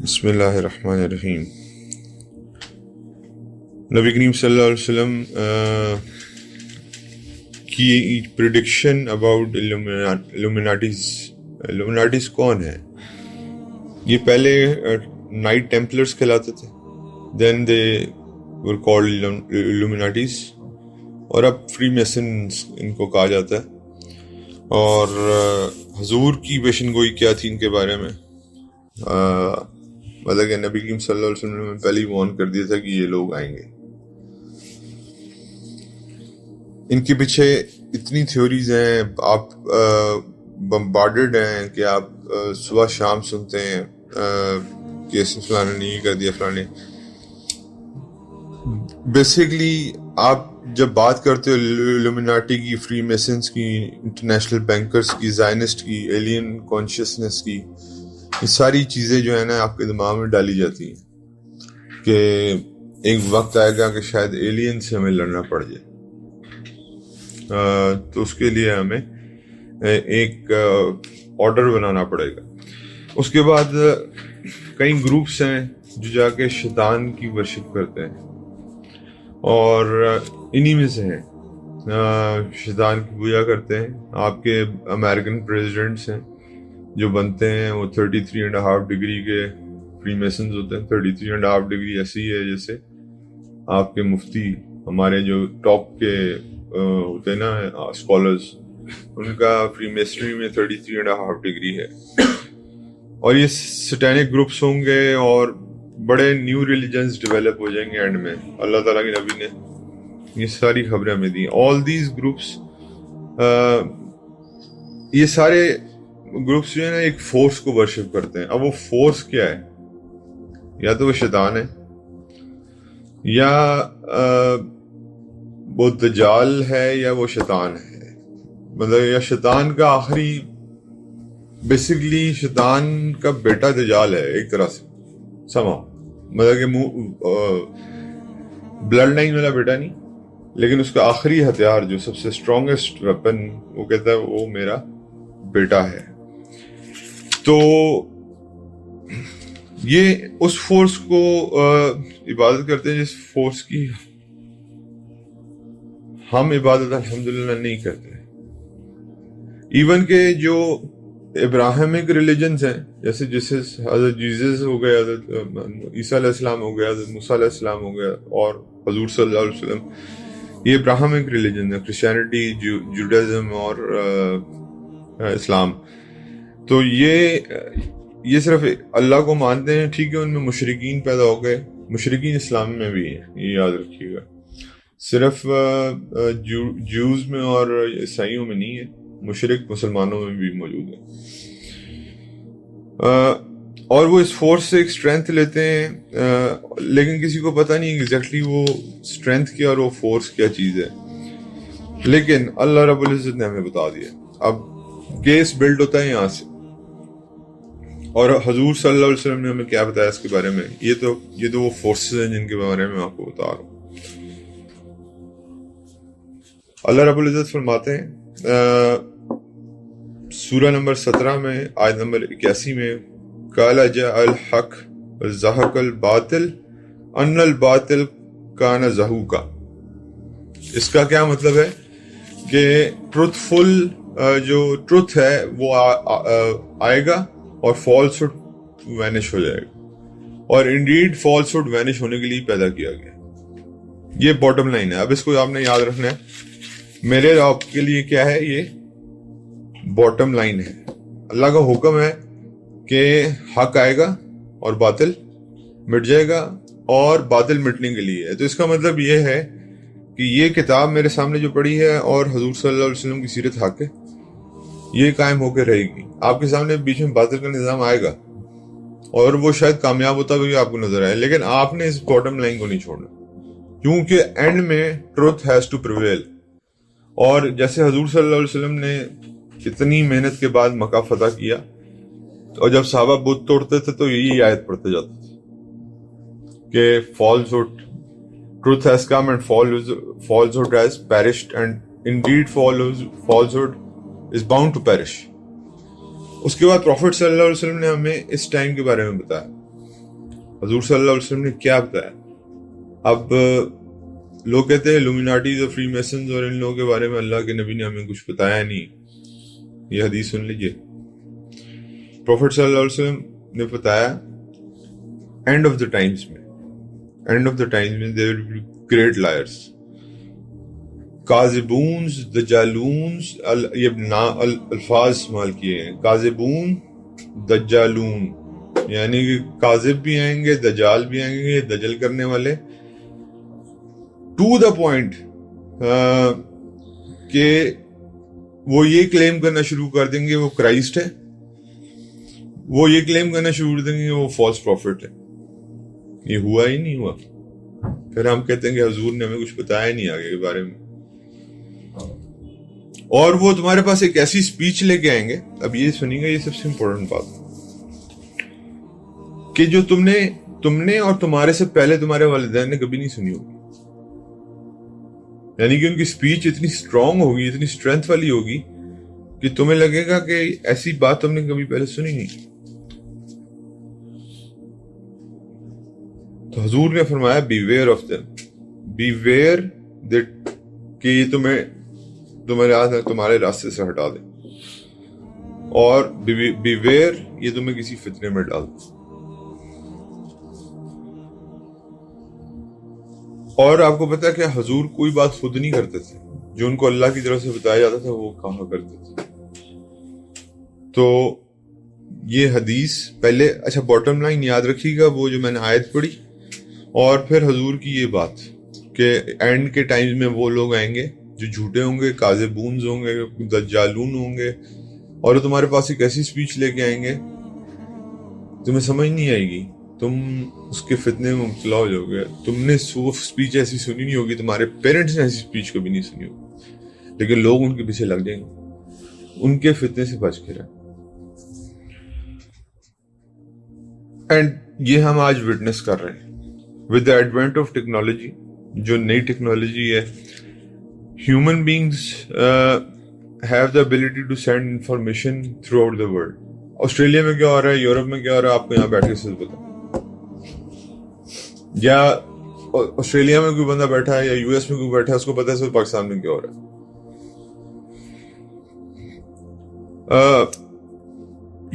بسم اللہ الرحمن الرحیم۔ نبی کریم صلی اللہ علیہ وسلم کی پریڈکشن اباؤٹ illuminatis کون ہے؟ یہ پہلے نائٹ ٹیمپلرز کہلاتے تھے، دین دے ور کالڈ illuminatis، اور اب فری میسنز ان کو کہا جاتا ہے۔ اور حضور کی پیشن گوئی کیا تھی ان کے بارے میں؟ مطلب کہ نبی کریم صلی اللہ علیہ وسلم نے پہلے ہی وارن کر دیا تھا کہ یہ لوگ آئیں گے۔ ان کے پیچھے اتنی تھیوریز ہیں، آپ بمبارڈڈ ہیں کہ آپ صبح شام سنتے ہیں کہ اس نے فلانے نے یہ کر دیا، فلانے۔ بیسیکلی آپ جب بات کرتے ہو illuminati کی، فری میسنز کی، انٹرنیشنل بینکرز کی، زائنسٹ کی، ایلین کانشیسنس کی، یہ ساری چیزیں جو ہے نا آپ کے دماغ میں ڈالی جاتی ہیں کہ ایک وقت آئے گا کہ شاید ایلین سے ہمیں لڑنا پڑ جائے، تو اس کے لیے ہمیں ایک آرڈر بنانا پڑے گا۔ اس کے بعد کئی گروپس ہیں جو جا کے شیطان کی ورشپ کرتے ہیں، اور انہی میں سے ہیں شیطان کی پوجا کرتے ہیں۔ آپ کے امریکن پریزیڈنٹس ہیں جو بنتے ہیں، وہ 33.5 ڈگری کے فری میسنز ہوتے ہیں۔ 33.5 ڈگری ایسی ہے جیسے آپ کے مفتی، ہمارے جو ٹاپ کے ہوتے ہیں نا اسکالرز، ان کا فری میسنری میں 33.5 ڈگری ہے۔ اور یہ سٹینک گروپس ہوں گے اور بڑے نیو ریلیجنز ڈیولپ ہو جائیں گے اینڈ میں۔ اللہ تعالیٰ کے نبی نے یہ ساری خبریں ہمیں دی۔ آل دیز گروپس، یہ سارے گروپس جو ہے نا ایک فورس کو ورشپ کرتے ہیں۔ اب وہ فورس کیا ہے؟ یا تو وہ شیطان ہے، یا وہ دجال ہے، یا وہ شیطان ہے۔ مطلب یا شیطان کا آخری، بیسیکلی شیطان کا بیٹا دجال ہے ایک طرح سے سما، مطلب کہ بلڈ لائن والا بیٹا نہیں، لیکن اس کا آخری ہتھیار جو سب سے اسٹرانگسٹ ویپن، وہ کہتا ہے وہ میرا بیٹا ہے۔ تو یہ اس فورس کو عبادت کرتے ہیں جس فورس کی ہم عبادت الحمدللہ نہیں کرتے۔ ایون کہ جو ابراہیمک ریلیجنز ہیں، جیسے حضرت جیزس ہو گئے، حضرت عیسیٰ علیہ السلام ہو گیا، حضرت موسیٰ علیہ السلام ہو گیا، اور حضور صلی اللہ علیہ وسلم، یہ ابراہیمک ریلیجن ہے، کرسچینٹی، جوڈائزم اور اسلام۔ تو یہ صرف اللہ کو مانتے ہیں، ٹھیک ہے، ان میں مشرکین پیدا ہو گئے، مشرکین اسلام میں بھی ہیں، یہ یاد رکھیے گا، صرف جوز میں اور عیسائیوں میں نہیں ہے، مشرک مسلمانوں میں بھی موجود ہیں۔ اور وہ اس فورس سے ایک اسٹرینتھ لیتے ہیں، لیکن کسی کو پتہ نہیں ایگزیکٹلی وہ اسٹرینتھ کیا اور وہ فورس کیا چیز ہے، لیکن اللہ رب العزت نے ہمیں بتا دیا۔ اب کیس بلڈ ہوتا ہے یہاں سے، اور حضور صلی اللہ علیہ وسلم نے ہمیں کیا بتایا اس کے بارے میں؟ یہ تو وہ فورسز ہیں جن کے بارے میں آپ کو بتا رہا ہوں۔ اللہ رب العزت فرماتے ہیں سورہ نمبر 17 میں، آیت نمبر 81 میں، قَالَ جَاءَ الْحَقُّ وَزَهَقَ الْبَاطِلُ إِنَّ الْبَاطِلَ كَانَ زَهُوقًا۔ اس کا کیا مطلب ہے کہ ٹروتھفل جو ٹروتھ ہے وہ آئے گا اور فالسہڈ وینش ہو جائے گا، اور انڈیڈ فالسہڈ وینش ہونے کے لیے پیدا کیا گیا۔ یہ باٹم لائن ہے۔ اب اس کو آپ نے یاد رکھنا ہے، میرے آپ کے لیے کیا ہے؟ یہ باٹم لائن ہے۔ اللہ کا حکم ہے کہ حق آئے گا اور باطل مٹ جائے گا، اور باطل مٹنے کے لیے ہے۔ تو اس کا مطلب یہ ہے کہ یہ کتاب میرے سامنے جو پڑی ہے اور حضور صلی اللہ علیہ وسلم کی سیرت حق ہے، یہ قائم ہو کے رہے گی۔ آپ کے سامنے بیچ میں باطل کا نظام آئے گا، اور وہ شاید کامیاب ہوتا بھی آپ کو نظر آئے، لیکن آپ نے اس باٹم لائن کو نہیں چھوڑنا، کیونکہ اینڈ میں ٹروتھ ہیز ٹو پریویل۔ اور جیسے حضور صلی اللہ علیہ وسلم نے اتنی محنت کے بعد مکہ فتح کیا، اور جب صحابہ بت توڑتے تھے تو یہی آیت پڑھتے جاتے تھے کہ falsehood, truth has come and falsehood has perished, and indeed falsehood is bound to perish۔ اس کے بعد پروفٹ صلی اللہ علیہ وسلم نے ہمیں اس ٹائم کے بارے میں بتایا حضور صلی اللہ علیہ وسلم نے کیا بتایا. اب لوگ کہتے ہیں لومیناٹیز اور فری میسنز اور ان لوگوں کے بارے میں اللہ کے نبی نے ہمیں کچھ بتایا نہیں. یہ حدیث سن لیجیے. پروفٹ صلی اللہ علیہ وسلم نے بتایا اینڈ آف دا ٹائمز میں there will be great liars, کاذبونز، دجالونز. یہ الفاظ استعمال کیے ہیں، کاذبون، دجالون، یعنی کہ کاذب بھی آئیں گے، دجال بھی آئیں گے، دجل کرنے والے. ٹو دا پوائنٹ کہ وہ یہ کلیم کرنا شروع کر دیں گے وہ کرائسٹ ہے، وہ یہ کلیم کرنا شروع کر دیں گے وہ فالس پروفٹ ہے. یہ ہوا ہی نہیں ہوا. پھر ہم کہتے ہیں کہ حضور نے ہمیں کچھ بتایا نہیں آگے کے بارے میں. اور وہ تمہارے پاس ایک ایسی سپیچ لے کے آئیں گے. اب یہ سنیں گے، یہ سب سے امپورٹنٹ بات، کہ جو تم نے اور تمہارے سے پہلے تمہارے والدین نے کبھی نہیں سنی ہوگی. یعنی کہ ان کی سپیچ اتنی اسٹرانگ ہوگی، اتنی اسٹرینتھ والی ہوگی کہ تمہیں لگے گا کہ ایسی بات تم نے کبھی پہلے سنی نہیں. تو حضور نے فرمایا بیویئر آف دیم، بیویئر کہ یہ تمہارے راستے سے ہٹا دیں، اور بیویئر یہ تمہیں کسی فتنے میں ڈال دیں. اور آپ کو پتا ہے کہ حضور کوئی بات خود نہیں کرتے تھے، جو ان کو اللہ کی طرف سے بتایا جاتا تھا وہ کہا کرتے تھے. تو یہ حدیث پہلے، اچھا باٹم لائن یاد رکھیے گا وہ جو میں نے آیت پڑھی، اور پھر حضور کی یہ بات کہ اینڈ کے ٹائمز میں وہ لوگ آئیں گے جو جھوٹے ہوں گے، کاذبونز ہوں گے، دجالون ہوں گے، اور وہ تمہارے پاس ایک ایسی سپیچ لے کے آئیں گے تمہیں سمجھ نہیں آئے گی، تم اس کے فتنے میں مبتلا ہو جاؤ گے. تم نے سپیچ ایسی سنی نہیں ہوگی، تمہارے پیرنٹس نے ایسی سپیچ کبھی نہیں سنی ہوگی، لیکن لوگ ان کے پیچھے لگ جائیں گے. ان کے فتنے سے بچ کے رہیں. اینڈ یہ ہم آج وٹنس کر رہے ہیں with the advent of technology. جو نئی ٹیکنالوجی ہے، human beings have the ability to send information throughout the world. Australia میں کیا ہو رہا ہے، یورپ میں کیا ہو رہا ہے، آپ کو یہاں بیٹھ کے سب پتا. یا آسٹریلیا میں کوئی بندہ بیٹھا ہے یا یو ایس میں کوئی بیٹھا ہے، اس کو پتا ہے سب پاکستان میں کیا ہو رہا ہے.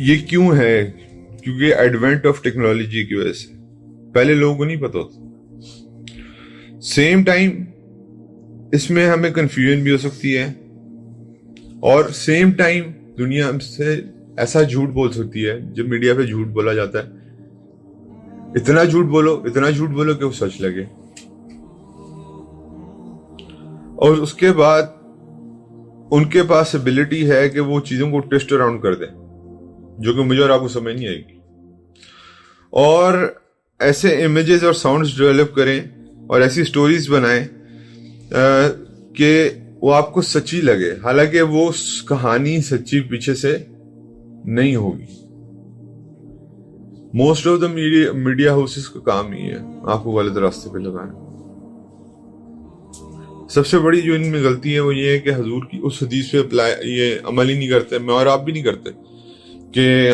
یہ کیوں ہے؟ کیونکہ ایڈوینٹ آف ٹیکنالوجی کی وجہ سے. پہلے لوگوں کو نہیں پتا ہوتا. سیم ٹائم اس میں ہمیں کنفیوژن بھی ہو سکتی ہے، اور سیم ٹائم دنیا ہم سے ایسا جھوٹ بول سکتی ہے. جب میڈیا پہ جھوٹ بولا جاتا ہے، اتنا جھوٹ بولو کہ وہ سچ لگے، اور اس کے بعد ان کے پاس ایبلٹی ہے کہ وہ چیزوں کو ٹویسٹ اراؤنڈ کر دیں، جو کہ مجھے اور آپ کو سمجھ نہیں آئے گی. اور ایسے امیجز اور ساؤنڈز ڈیولپ کریں اور ایسی سٹوریز بنائیں کہ وہ آپ کو سچی لگے، حالانکہ وہ کہانی سچی پیچھے سے نہیں ہوگی. Most of the media houses کا کام ہی ہے آپ کو غلط راستے پہ لگانا. سب سے بڑی جو ان میں غلطی ہے وہ یہ ہے کہ حضور کی اس حدیث پہ یہ عمل ہی نہیں کرتے. میں اور آپ بھی نہیں کرتے کہ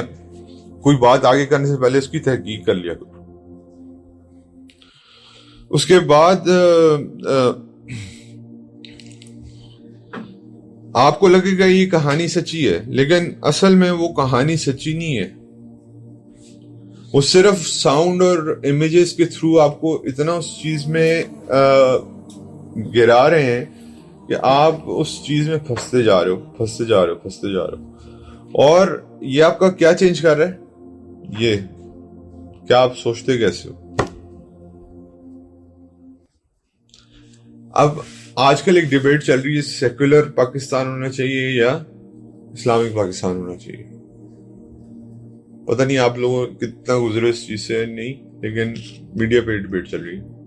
کوئی بات آگے کرنے سے پہلے اس کی تحقیق کر لیا کرو. اس کے بعد آپ کو لگے گا یہ کہانی سچی ہے، لیکن اصل میں وہ کہانی سچی نہیں ہے. وہ صرف ساؤنڈ اور امیجز کے تھرو آپ کو اتنا اس چیز میں گرا رہے ہیں کہ آپ اس چیز میں پھنستے جا رہے ہو. اور یہ آپ کا کیا چینج کر رہا ہے؟ یہ کیا آپ سوچتے کیسے ہو؟ اب آج کل ایک ڈیبیٹ چل رہی ہے، سیکولر پاکستان ہونا چاہیے یا اسلامک پاکستان ہونا چاہیے. پتہ نہیں آپ لوگوں کتنا گزرے اس چیز سے نہیں، لیکن میڈیا پہ ڈیبیٹ چل رہی ہے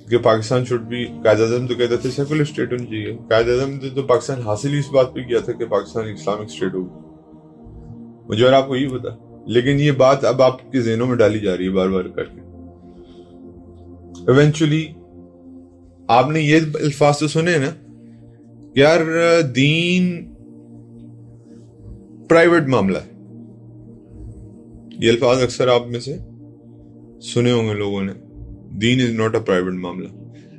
کہ پاکستان شوڈ بھی. قائد اعظم تو کہتے تھے سیکولر اسٹیٹ ہونی چاہیے. قائد اعظم نے تو پاکستان حاصل ہی اس بات پہ کیا تھا کہ پاکستان اسلامک اسٹیٹ ہوگی. مجھے اور آپ کو یہ پتا، لیکن یہ بات اب آپ کے ذہنوں میں ڈالی جا رہی ہے بار بار کر کے. ایونچولی آپ نے یہ الفاظ تو سنے نا، یار دین پرائیویٹ معاملہ ہے. یہ الفاظ اکثر آپ میں سے سنے ہوں گے لوگوں نے. دین از ناٹ اے پرائیویٹ معاملہ.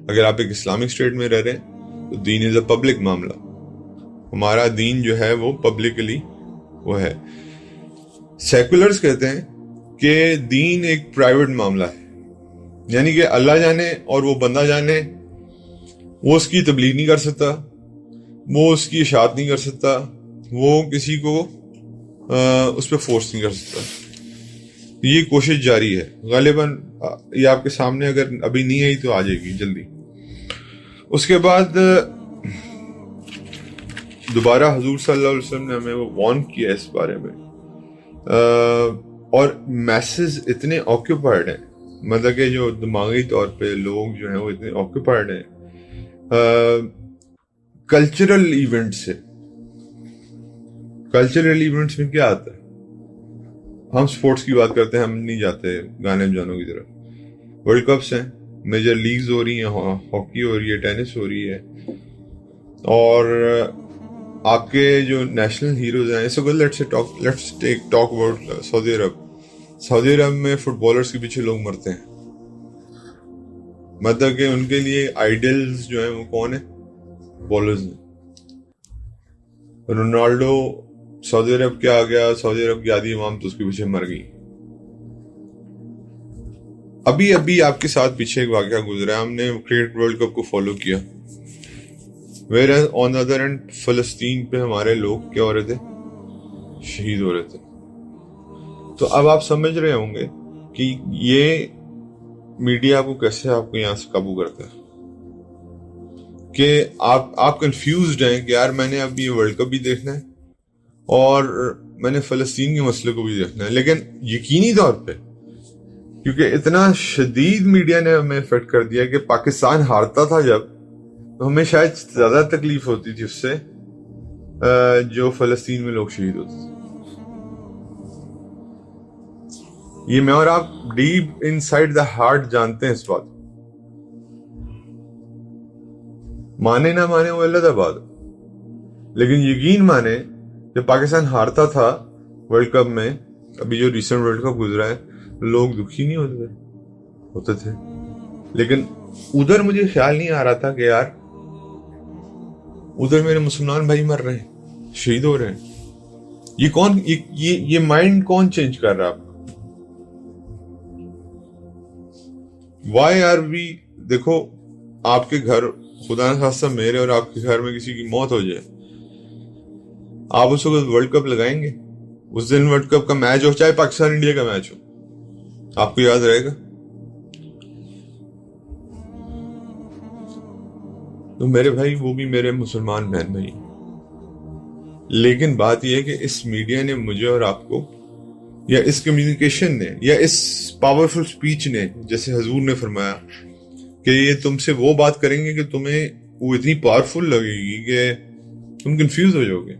اگر آپ ایک اسلامک اسٹیٹ میں رہ رہے ہیں تو دین از اے پبلک معاملہ. ہمارا دین جو ہے وہ پبلکلی وہ ہے. سیکولرز کہتے ہیں کہ دین ایک پرائیویٹ معاملہ ہے, یعنی کہ اللہ جانے اور وہ بندہ جانے. وہ اس کی تبلیغ نہیں کر سکتا, وہ اس کی اشاعت نہیں کر سکتا, وہ کسی کو اس پہ فورس نہیں کر سکتا. یہ کوشش جاری ہے. غالباً یہ آپ کے سامنے اگر ابھی نہیں آئی تو آ جائے گی جلدی. اس کے بعد دوبارہ حضور صلی اللہ علیہ وسلم نے ہمیں وہ وارن کیا اس بارے میں. اور میسز اتنے آکیوپائڈ ہیں, مطلب کہ جو دماغی طور پہ لوگ جو ہیں وہ اتنے آکیوپائڈ ہیں کلچرل ایونٹ سے. کلچرل ایونٹس میں کیا آتا ہے؟ ہم سپورٹس کی بات کرتے ہیں, ہم نہیں جاتے گانے بجانوں کی طرف. ورلڈ کپس ہیں, میجر لیگز ہو رہی ہیں, ہاکی ہو رہی ہے, ٹینس ہو رہی ہے, اور آپ کے جو نیشنل ہیروز ہیں. So let's take talk about Saudi Arab. Saudi Arab میں فٹ بالرس کے پیچھے لوگ مرتے ہیں. مطلب کہ ان کے لیے آئیڈلز جو ہیں وہ کون ہیں؟ بالرز ہیں. رونالڈو سعودی عرب کیا آ گیا, سعودی عرب کی آدھی عوام تو اس کے پیچھے مر گئی. ابھی آپ کے ساتھ پیچھے ایک واقعہ گزرا. ہم نے کرکٹ ورلڈ کپ کو فالو کیا. whereas on the other end فلسطین پہ ہمارے لوگ کیا ہو رہے تھے؟ شہید ہو رہے تھے. تو اب آپ سمجھ رہے ہوں گے کہ یہ میڈیا کو کیسے آپ کو یہاں سے قابو کرتا ہے, کہ آپ کنفیوزڈ ہیں کہ یار میں نے اب یہ ورلڈ کپ بھی دیکھنا ہے اور میں نے فلسطین کے مسئلے کو بھی دیکھنا ہے. لیکن یقینی طور پہ کیونکہ اتنا شدید میڈیا نے ہمیں افیکٹ کر دیا کہ پاکستان ہارتا تھا جب, تو ہمیں شاید زیادہ تکلیف ہوتی تھی اس سے جو فلسطین میں لوگ شہید ہوتے تھے. یہ میں اور آپ deep in side the heart جانتے ہیں اس بات. مانے نہ مانے وہ اللہ بات, لیکن یقین مانے جب پاکستان ہارتا تھا ورلڈ کپ میں, ابھی جو ریسنٹ ورلڈ کپ گزرا ہے, لوگ دکھی نہیں ہوتے تھے. لیکن ادھر مجھے خیال نہیں آ رہا تھا کہ یار ادھر میرے مسلمان بھائی مر رہے ہیں, شہید ہو رہے ہیں. یہ مائنڈ کون چینج کر رہا ہے آپ کا؟ Why are we? دیکھو آپ کے گھر خدا نہ خواستہ میرے اور آپ کے گھر میں کسی کی موت ہو جائے, آپ اس وقت ورلڈ کپ لگائیں گے؟ اس دن ورلڈ کپ کا میچ ہو, چاہے پاکستان انڈیا کا میچ ہو, آپ کو یاد رہے گا؟ تو میرے بھائی وہ بھی میرے مسلمان بہن بھائی. لیکن بات یہ ہے کہ اس میڈیا نے مجھے اور آپ کو, یا اس کمیونیکیشن نے, یا اس پاورفل سپیچ نے, جیسے حضور نے فرمایا کہ یہ تم سے وہ بات کریں گے کہ تمہیں وہ اتنی پاورفل لگے گی کہ تم کنفیوز ہو جاؤ گے.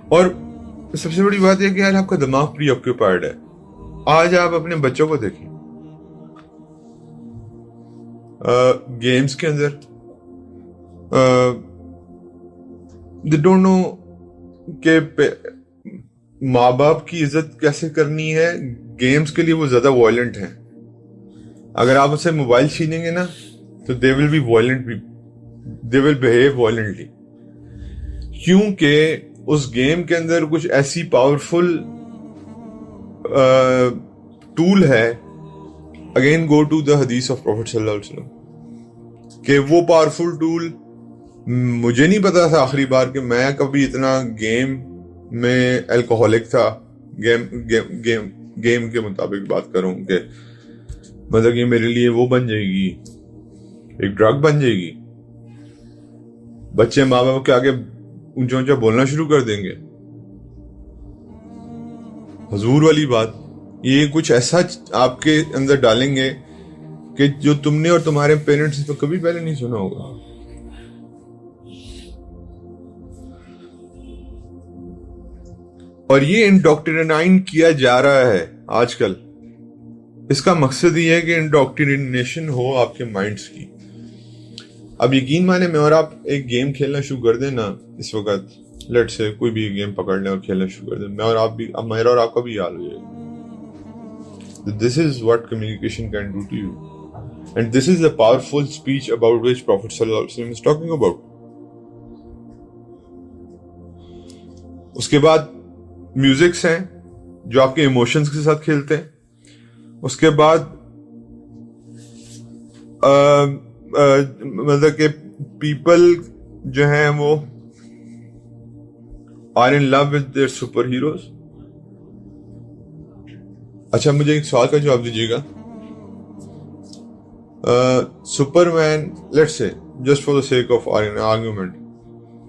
اور سب سے بڑی بات یہ کہ یار آپ کا دماغ پری آکیوپائڈ ہے. آج آپ اپنے بچوں کو دیکھیں, گیمز کے اندر they don't know کہ ماں باپ کی عزت کیسے کرنی ہے. گیمز کے لیے وہ زیادہ وائلنٹ ہیں. اگر آپ اسے موبائل چھینیں گے نا تو they will be violent, they will behave violently, کیونکہ اس گیم کے اندر کچھ ایسی پاورفل ٹول ہے. اگین گو ٹو دا حدیث آف پروفیٹ صلی اللہ علیہ وسلم, کہ وہ پاورفل ٹول مجھے نہیں پتا تھا آخری بار کہ میں کبھی اتنا گیم میں الکوہولک تھا. گیم کے مطابق بات کروں کہ مطلب یہ میرے لیے وہ بن جائے گی, ایک ڈرگ بن جائے گی. بچے ماں باپ کے آگے اونچا اونچا بولنا شروع کر دیں گے. حضور والی بات, یہ کچھ ایسا آپ کے اندر ڈالیں گے کہ جو تم نے اور تمہارے پیرنٹس نے کبھی پہلے نہیں سنا ہوگا. اور یہ انڈوکٹرینائن کیا جا رہا ہے آج کل. اس کا مقصد یہ ہے کہ انڈوکٹرینیشن ہو آپ کے مائنڈز کی. اب یقین مانے میں اور آپ ایک گیم کھیلنا شروع کر دیں نا اس وقت, لیٹ سے کوئی بھی گیم پکڑ لیں اور کھیلنا شروع کر دیں, میں اور آپ بھی, اب میرا اور آپ کا بھی حال ہو جائے گا. This is what communication can do to you. And this is the powerful speech about which Prophet sallallahu alaihi wasallam is talking about. اس کے بعد میوزکس ہیں جو آپ کے ایموشنز کے ساتھ کھیلتے ہیں. اس کے بعد مطلب کہ پیپل جو ہیں وہ are in love with their super heroes. اچھا مجھے ایک سوال کا جواب دیجیے گا. Superman, let's say just for the sake of argument,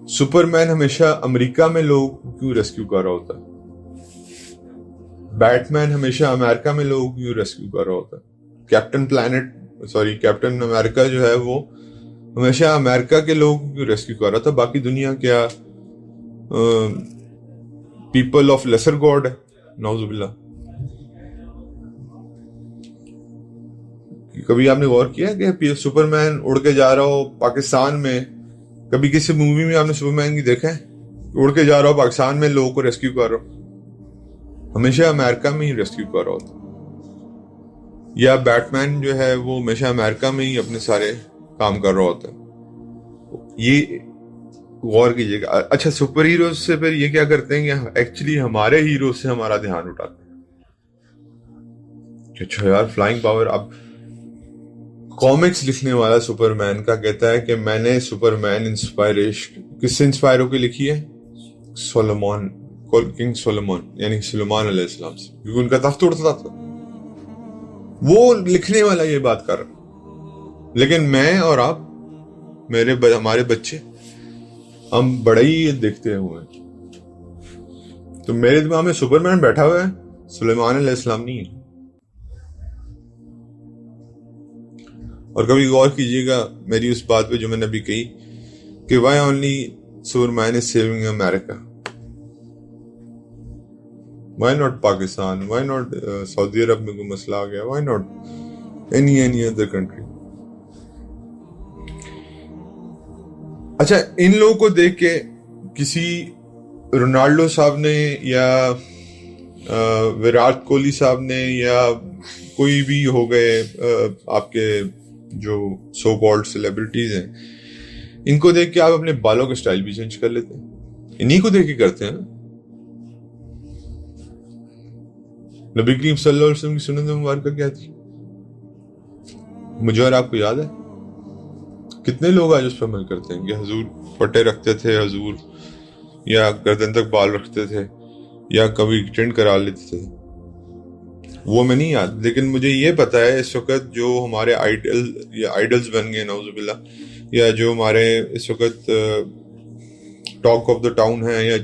superman ہمیشہ امریکہ میں لوگ کیوں ریسکیو کر رہا ہوتا ہے؟ بیٹ مین ہمیشہ امریکہ میں لوگ کیوں ریسکیو کر رہا ہوتا ہے؟ کیپٹن امریکہ جو ہے وہ ہمیشہ امریکہ کے لوگ کیوں ریسکیو کر رہا تھا؟ باقی دنیا کیا پیپل آف لیسر گاڈ ہے؟ نعوذ باللہ. کبھی آپ نے غور کیا کہ سپر مین اڑ کے جا رہا ہو پاکستان میں؟ کبھی کسی مووی میں آپ نے سپر مین کی دیکھا ہے اڑ کے جا رہا ہو پاکستان میں لوگوں کو ریسکیو کر رہا ہو؟ ہمیشہ امریکہ میں ہی ریسکیو کر رہا ہوتا. یا بیٹ مین جو ہے وہ ہمیشہ امریکہ میں ہی اپنے سارے کام کر رہا ہوتا ہے. یہ غور کیجیے گا. اچھا سپر ہیروز سے پھر یہ کیا کرتے ہیں کہ ایکچولی ہمارے ہیرو سے ہمارا دھیان اٹھاتے ہیں. اچھا یار فلائنگ پاور. اب کامکس لکھنے والا سپر مین کا کہتا ہے کہ میں نے سپر مین انسپائریشن کس سے انسپائر ہو کے لکھی ہے؟ سولومون, کنگ سولومون یعنی سلیمان علیہ السلام سے, کیونکہ ان کا تخت اڑتا تھا. وہ لکھنے والا یہ بات کر رہا. لیکن میں اور آپ, ہمارے بچے, ہم بڑا ہی دیکھتے ہوئے ہیں. تو میرے دماغ میں سپر مین بیٹھا ہوا ہے, سلیمان علیہ السلام نہیں ہے. اور کبھی غور کیجیے گا میری اس بات پہ جو میں نے ابھی کہی کہ why only superman is saving America, why not Pakistan, why not Saudi Arab میں کوئی مسئلہ آ گیا, why not any other country. اچھا ان لوگوں کو دیکھ کے کسی رونالڈو صاحب نے یا وراٹ کوہلی صاحب نے یا کوئی بھی ہو گئے آپ کے جو سو کالڈ سیلیبریٹیز ہیں, ان کو دیکھ کے آپ اپنے بالوں کا سٹائل بھی چینج کر لیتے ہیں. انہی کو دیکھ کے کرتے ہیں. نبی کریم صلی اللہ علیہ وسلم کی سنت مبارکہ کیا تھی؟ مجھے اور آپ کو یاد ہے کتنے لوگ آج اس پر عمل کرتے ہیں کہ حضور پٹے رکھتے تھے, حضور یا گردن تک بال رکھتے تھے, یا کبھی ٹرینڈ کرا لیتے تھے. وہ میں نہیں یاد, لیکن مجھے یہ پتا ہے اس وقت جو ہمارے آئیڈلز بن گئے نعوذ باللہ, یا جو ہمارے اس وقت ٹاک آف دا ٹاؤن ہیں یا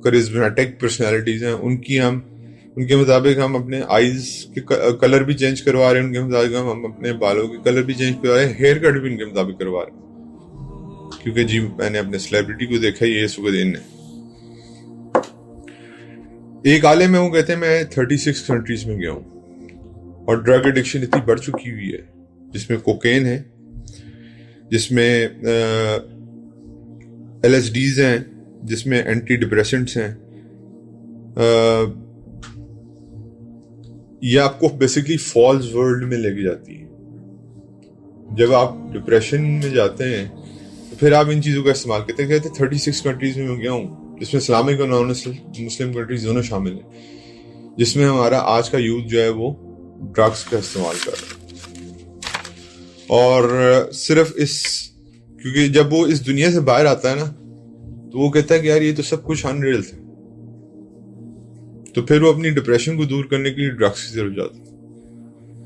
کرزمیٹک پرسنالٹیز ہیں, ان کے مطابق ہم اپنے آئیز کے کلر بھی چینج کروا رہے ہیں, ان کے مطابق ہم اپنے بالوں کے کلر بھی چینج کروا رہے ہیں, ہیئر کٹ بھی ان کے مطابق کروا رہے ہیں. کیونکہ جی میں نے اپنے سیلیبریٹی کو دیکھا, یہ اس وقت ان ہے. ایک عالم ہے وہ کہتے ہیں میں 36 کنٹریز میں گیا ہوں اور ڈرگ ایڈکشن اتنی بڑھ چکی ہوئی ہے, جس میں کوکین ہے, جس میں LSDs ہیں, جس میں اینٹی ڈپریسنٹس ہیں. یہ آپ کو بیسکلی فالس ورلڈ میں لے کے جاتی ہے. جب آپ ڈپریشن میں جاتے ہیں تو پھر آپ ان چیزوں کا استعمال کرتے ہیں. کہتے ہیں 36 کنٹریز میں گیا ہوں, جس میں اسلامک اور نان مسلم کنٹریز دونوں شامل ہیں, جس میں ہمارا آج کا یوتھ جو ہے وہ ڈرگس کا استعمال کر رہا ہے. اور صرف کیونکہ جب وہ اس دنیا سے باہر آتا ہے نا تو وہ کہتا ہے کہ یار یہ تو سب کچھ انریل تھا, تو پھر وہ اپنی ڈپریشن کو دور کرنے کے لیے ڈرگس کی طرف جاتا ہے.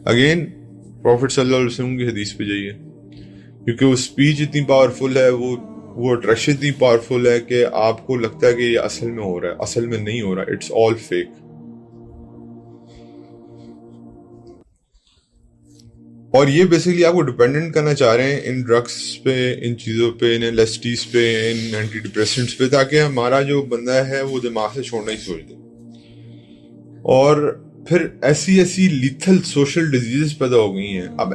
اگین پروفٹ صلی اللہ علیہ وسلم کی حدیث پہ جائیے, کیونکہ وہ اسپیچ اتنی پاورفل ہے, وہ اٹریکشن اتنی پاورفل ہے کہ آپ کو لگتا ہے کہ یہ اصل میں ہو رہا ہے, اصل میں نہیں ہو رہا, اٹس آل فیک. اور یہ بیسیکلی آپ کو ڈپینڈنٹ کرنا چاہ رہے ہیں ان ڈرگس پہ, ان چیزوں پہ, ان LSDs پہ, ان اینٹی ڈپریسنٹس پہ, تاکہ ہمارا جو بندہ ہے وہ دماغ سے چھوڑنا ہی سوچ دے. اور پھر ایسی لیتھل سوشل ڈیزیز پیدا ہو گئی ہیں. اب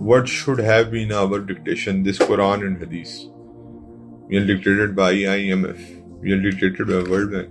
what should have been our dictation, this Quran and Hadith. We are dictated by IMF, we are dictated by World Bank.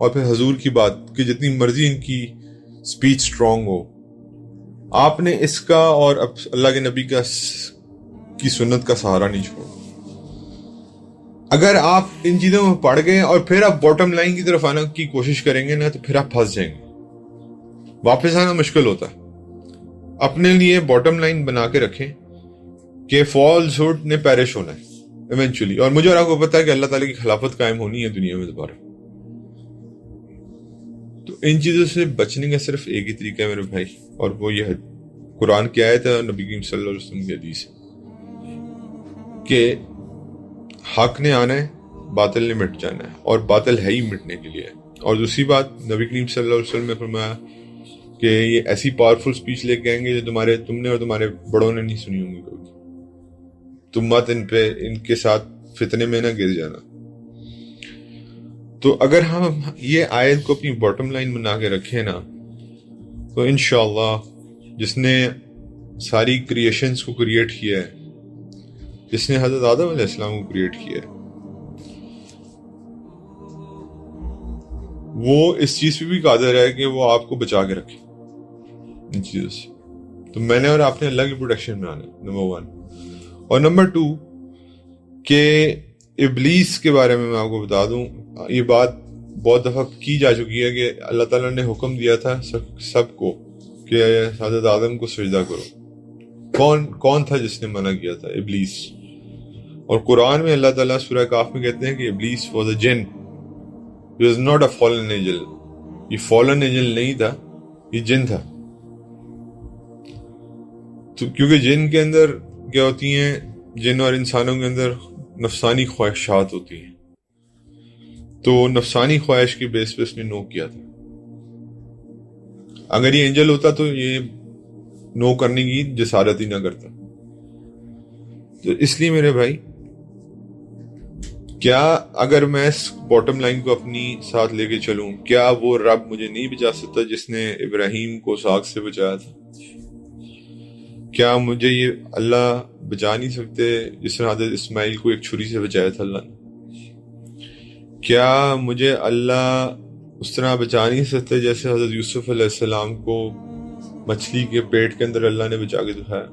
اور پھر حضور کی بات کہ جتنی مرضی ان کی سپیچ سٹرونگ ہو، آپ نے اس کا اور اللہ کے نبی کی سنت کا سہارا نہیں چھوڑا۔ اگر آپ ان چیزوں میں پڑ گئے اور پھر آپ باٹم لائن کی طرف آنے کی کوشش کریں گے نا، تو پھر آپ پھنس جائیں گے، واپس آنا مشکل ہوتا ہے۔ اپنے لیے باٹم لائن بنا کے رکھیں کہ فالس ہوڈ نے پیرش ہونا ہے ایونچولی، اور مجھے اور آپ کو پتا ہے کہ اللہ تعالیٰ کی خلافت قائم ہونی ہے دنیا میں دوبارہ۔ تو ان چیزوں سے بچنے کا صرف ایک ہی طریقہ ہے میرے بھائی، اور وہ یہ ہے قرآن کی آیت ہے اور نبی کریم صلی اللہ علیہ وسلم کی حدیث ہے کہ حق نے آنا ہے، باطل نے مٹ جانا ہے، اور باطل ہے ہی مٹنے کے لیے۔ اور دوسری بات، نبی کریم صلی اللہ علیہ وسلم نے فرمایا کہ یہ ایسی پاورفل سپیچ لے کے آئیں گے جو تم نے اور تمہارے بڑوں نے نہیں سنی ہوں گی کبھی۔ تم مت ان کے ساتھ فتنے میں نہ گر جانا۔ تو اگر ہم یہ آیت کو اپنی باٹم لائن بنا کے رکھیں نا، تو انشاءاللہ جس نے ساری کریشنز کو کریٹ کیا ہے، جس نے حضرت آدم علیہ السلام کو کریٹ کیا ہے، وہ اس چیز پہ بھی قادر ہے کہ وہ آپ کو بچا کے رکھے ان چیزوں سے۔ تو میں نے اور آپ نے اللہ کی پروٹیکشن میں آنا ہے، نمبر 1۔ اور نمبر 2 کہ ابلیس کے بارے میں آپ کو بتا دوں، یہ بات بہت دفعہ کی جا چکی ہے کہ اللہ تعالیٰ نے حکم دیا تھا سب کو کہ حضرت آدم کو سجدہ کرو۔ کون تھا جس نے منع کیا تھا؟ ابلیس۔ اور قرآن میں اللہ تعالیٰ سورہ کاف میں کہتے ہیں کہ ابلیس واز اے جن، he was not a fallen angel۔ یہ fallen angel نہیں تھا، یہ جن تھا۔ تو کیونکہ جن کے اندر کیا ہوتی ہیں، جن اور انسانوں کے اندر نفسانی خواہشات ہوتی ہیں، تو نفسانی خواہش کی بیس پہ اس نے نو کیا تھا۔ اگر یہ اینجل ہوتا تو یہ نو کرنے کی جسارت ہی نہ کرتا۔ تو اس لیے میرے بھائی، کیا اگر میں اس باٹم لائن کو اپنی ساتھ لے کے چلوں، کیا وہ رب مجھے نہیں بچا سکتا جس نے ابراہیم کو ساگ سے بچایا تھا؟ کیا مجھے یہ اللہ بچا نہیں سکتے جس طرح حضرت اسماعیل کو ایک چھری سے بچایا تھا اللہ نے؟ کیا مجھے اللہ اس طرح بچا نہیں سکتے جیسے حضرت یوسف علیہ السلام کو مچھلی کے پیٹ کے اندر اللہ نے بچا کے دکھایا؟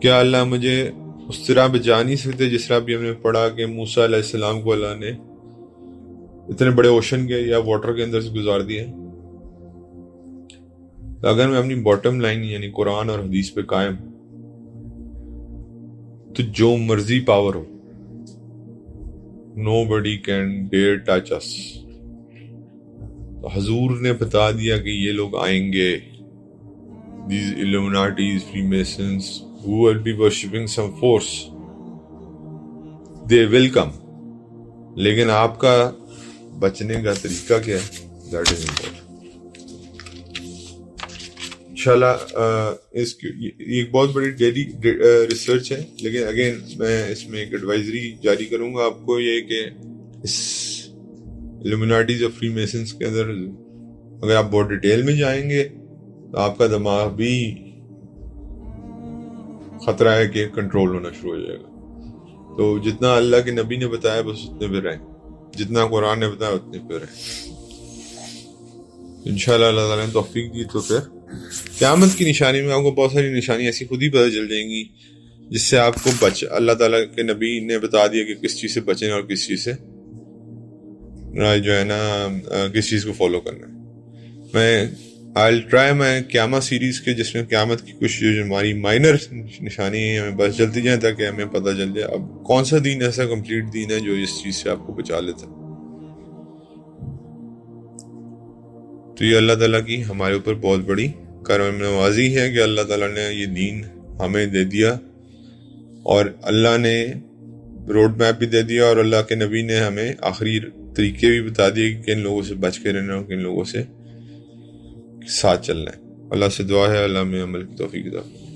کیا اللہ مجھے اس طرح بچا نہیں سکتے جس طرح بھی ہم نے پڑھا کہ موسیٰ علیہ السلام کو اللہ نے اتنے بڑے اوشن کے یا واٹر کے اندر سے گزار دیا؟ اگر میں اپنی باٹم لائن یعنی قرآن اور حدیث پہ قائم، تو جو مرضی power who, nobody can dare touch us۔ تو حضور نے بتا دیا کہ یہ لوگ آئیں گے، these Illuminatis, Freemasons, who will be worshipping some force, they will come۔ لیکن آپ کا بچنے کا طریقہ کیا ہے؟ that is important۔ انشاءاللہ اس کی ایک بہت بڑی ڈیلی ریسرچ ہے، لیکن اگین میں اس میں ایک ایڈوائزری جاری کروں گا آپ کو، یہ کہ اس ایلومیناٹیز اور فری میسنس کے اندر اگر آپ بہت ڈیٹیل میں جائیں گے تو آپ کا دماغ بھی خطرہ ہے کہ کنٹرول ہونا شروع ہو جائے گا۔ تو جتنا اللہ کے نبی نے بتایا بس اتنے پہ رہیں، جتنا قرآن نے بتایا اتنے پہ رہیں۔ انشاءاللہ اللہ تعالیٰ نے توفیق دی تو پھر قیامت کی نشانی میں آپ کو بہت ساری نشانی ایسی خود ہی پتہ چل جائیں گی جس سے آپ کو اللہ تعالیٰ کے نبی نے بتا دیا کہ کس چیز سے بچیں اور کس چیز سے جو ہے نا کس چیز کو فالو کرنا ہے۔ میں قیامت سیریز کے جس میں قیامت کی کچھ جو ہماری مائنر نشانی ہیں ہمیں بس جلدی جائیں تاکہ ہمیں پتہ چل جائے اب کون سا دین ایسا کمپلیٹ دین ہے جو اس چیز سے آپ کو بچا لیتا۔ تو یہ اللہ تعالیٰ کی ہمارے اوپر بہت بڑی کرم نوازی ہے کہ اللہ تعالیٰ نے یہ دین ہمیں دے دیا، اور اللہ نے روڈ میپ بھی دے دیا، اور اللہ کے نبی نے ہمیں آخری طریقے بھی بتا دیے کہ کن لوگوں سے بچ کے رہنا اور کن لوگوں سے ساتھ چلنا ہے۔ اللہ سے دعا ہے اللہ میں عمل کی توفیق عطا فرمائے۔